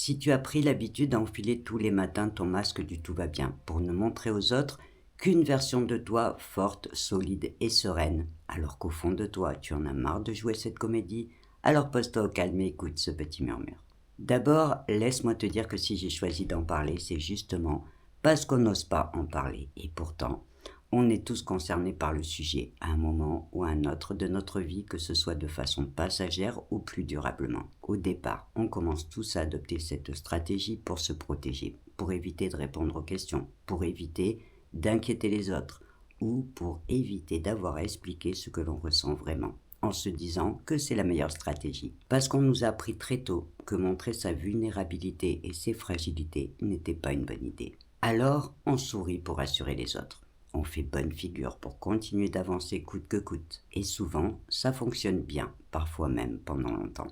Si tu as pris l'habitude d'enfiler tous les matins ton masque du tout va bien pour ne montrer aux autres qu'une version de toi forte, solide et sereine, alors qu'au fond de toi tu en as marre de jouer cette comédie, alors pose-toi au calme et écoute ce petit murmure. D'abord, laisse-moi te dire que si j'ai choisi d'en parler, c'est justement parce qu'on n'ose pas en parler. Et pourtant, on est tous concernés par le sujet, à un moment ou à un autre de notre vie, que ce soit de façon passagère ou plus durablement. Au départ, on commence tous à adopter cette stratégie pour se protéger, pour éviter de répondre aux questions, pour éviter d'inquiéter les autres, ou pour éviter d'avoir à expliquer ce que l'on ressent vraiment, en se disant que c'est la meilleure stratégie. Parce qu'on nous a appris très tôt que montrer sa vulnérabilité et ses fragilités n'était pas une bonne idée. Alors, on sourit pour rassurer les autres. On fait bonne figure pour continuer d'avancer coûte que coûte. Et souvent, ça fonctionne bien, parfois même pendant longtemps.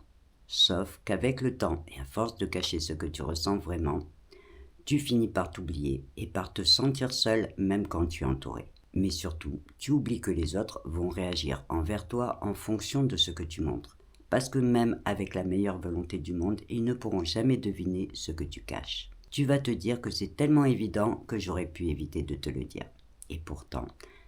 Sauf qu'avec le temps, et à force de cacher ce que tu ressens vraiment, tu finis par t'oublier et par te sentir seul même quand tu es entouré. Mais surtout, tu oublies que les autres vont réagir envers toi en fonction de ce que tu montres. Parce que même avec la meilleure volonté du monde, ils ne pourront jamais deviner ce que tu caches. Tu vas te dire que c'est tellement évident que j'aurais pu éviter de te le dire. Et pourtant,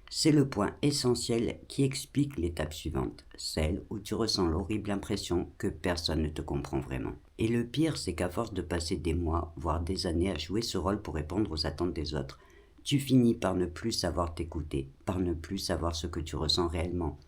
c'est le point essentiel qui explique l'étape suivante, celle où tu ressens l'horrible impression que personne ne te comprend vraiment. Et le pire, c'est qu'à force de passer des mois, voire des années à jouer ce rôle pour répondre aux attentes des autres, tu finis par ne plus savoir t'écouter, par ne plus savoir ce que tu ressens réellement,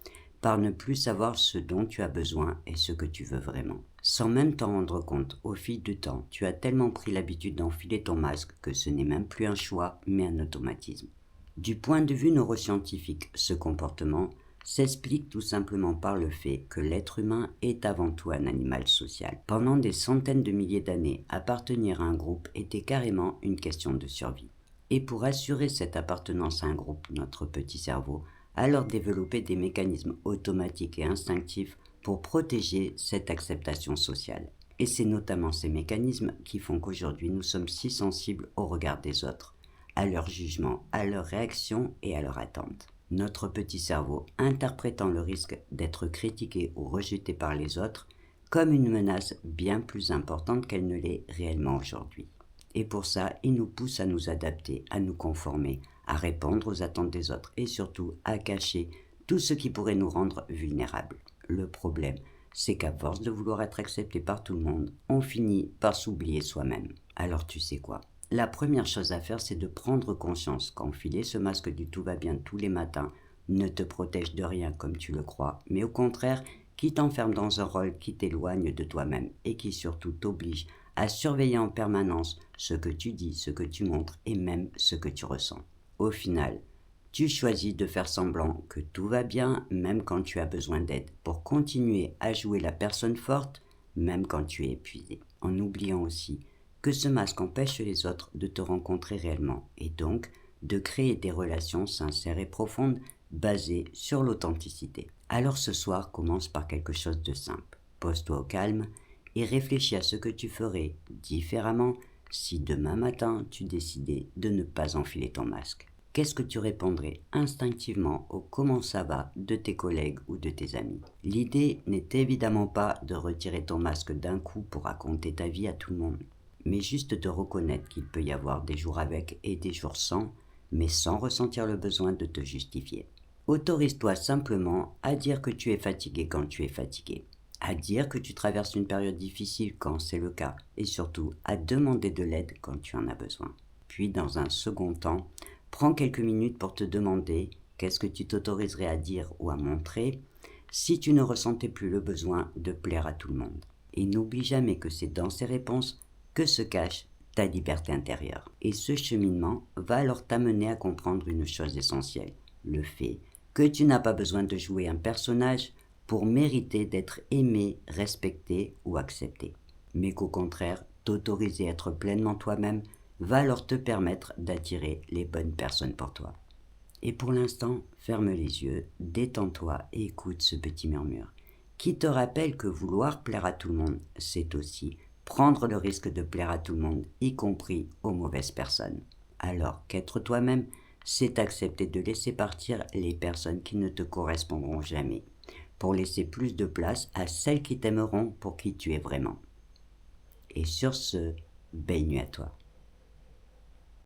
par ne plus savoir ce dont tu as besoin et ce que tu veux vraiment. Sans même t'en rendre compte, au fil du temps, tu as tellement pris l'habitude d'enfiler ton masque que ce n'est même plus un choix, mais un automatisme. Du point de vue neuroscientifique, ce comportement s'explique tout simplement par le fait que l'être humain est avant tout un animal social. Pendant des centaines de milliers d'années, appartenir à un groupe était carrément une question de survie. Et pour assurer cette appartenance à un groupe, notre petit cerveau a alors développé des mécanismes automatiques et instinctifs pour protéger cette acceptation sociale. Et c'est notamment ces mécanismes qui font qu'aujourd'hui nous sommes si sensibles au regard des autres, à leur jugement, à leurs réactions et à leurs attentes. Notre petit cerveau interprétant le risque d'être critiqué ou rejeté par les autres comme une menace bien plus importante qu'elle ne l'est réellement aujourd'hui. Et pour ça, il nous pousse à nous adapter, à nous conformer, à répondre aux attentes des autres et surtout à cacher tout ce qui pourrait nous rendre vulnérables. Le problème, c'est qu'à force de vouloir être accepté par tout le monde, on finit par s'oublier soi-même. Alors tu sais quoi ? La première chose à faire, c'est de prendre conscience qu'enfiler ce masque du tout va bien tous les matins ne te protège de rien comme tu le crois, mais au contraire, qui t'enferme dans un rôle qui t'éloigne de toi-même et qui surtout t'oblige à surveiller en permanence ce que tu dis, ce que tu montres et même ce que tu ressens. Au final, tu choisis de faire semblant que tout va bien même quand tu as besoin d'aide pour continuer à jouer la personne forte même quand tu es épuisé, en oubliant aussi que ce masque empêche les autres de te rencontrer réellement et donc de créer des relations sincères et profondes basées sur l'authenticité. Alors ce soir, commence par quelque chose de simple. Pose-toi au calme et réfléchis à ce que tu ferais différemment si demain matin tu décidais de ne pas enfiler ton masque. Qu'est-ce que tu répondrais instinctivement au comment ça va de tes collègues ou de tes amis? L'idée n'est évidemment pas de retirer ton masque d'un coup pour raconter ta vie à tout le monde, mais juste de reconnaître qu'il peut y avoir des jours avec et des jours sans, mais sans ressentir le besoin de te justifier. Autorise-toi simplement à dire que tu es fatigué quand tu es fatigué, à dire que tu traverses une période difficile quand c'est le cas, et surtout à demander de l'aide quand tu en as besoin. Puis dans un second temps, prends quelques minutes pour te demander qu'est-ce que tu t'autoriserais à dire ou à montrer si tu ne ressentais plus le besoin de plaire à tout le monde. Et n'oublie jamais que c'est dans ces réponses que se cache ta liberté intérieure. Et ce cheminement va alors t'amener à comprendre une chose essentielle, le fait que tu n'as pas besoin de jouer un personnage pour mériter d'être aimé, respecté ou accepté, mais qu'au contraire, t'autoriser à être pleinement toi-même va alors te permettre d'attirer les bonnes personnes pour toi. Et pour l'instant, ferme les yeux, détends-toi et écoute ce petit murmure, qui te rappelle que vouloir plaire à tout le monde, c'est aussi prendre le risque de plaire à tout le monde, y compris aux mauvaises personnes. Alors qu'être toi-même, c'est accepter de laisser partir les personnes qui ne te correspondront jamais, pour laisser plus de place à celles qui t'aimeront pour qui tu es vraiment. Et sur ce, belle nuit à toi.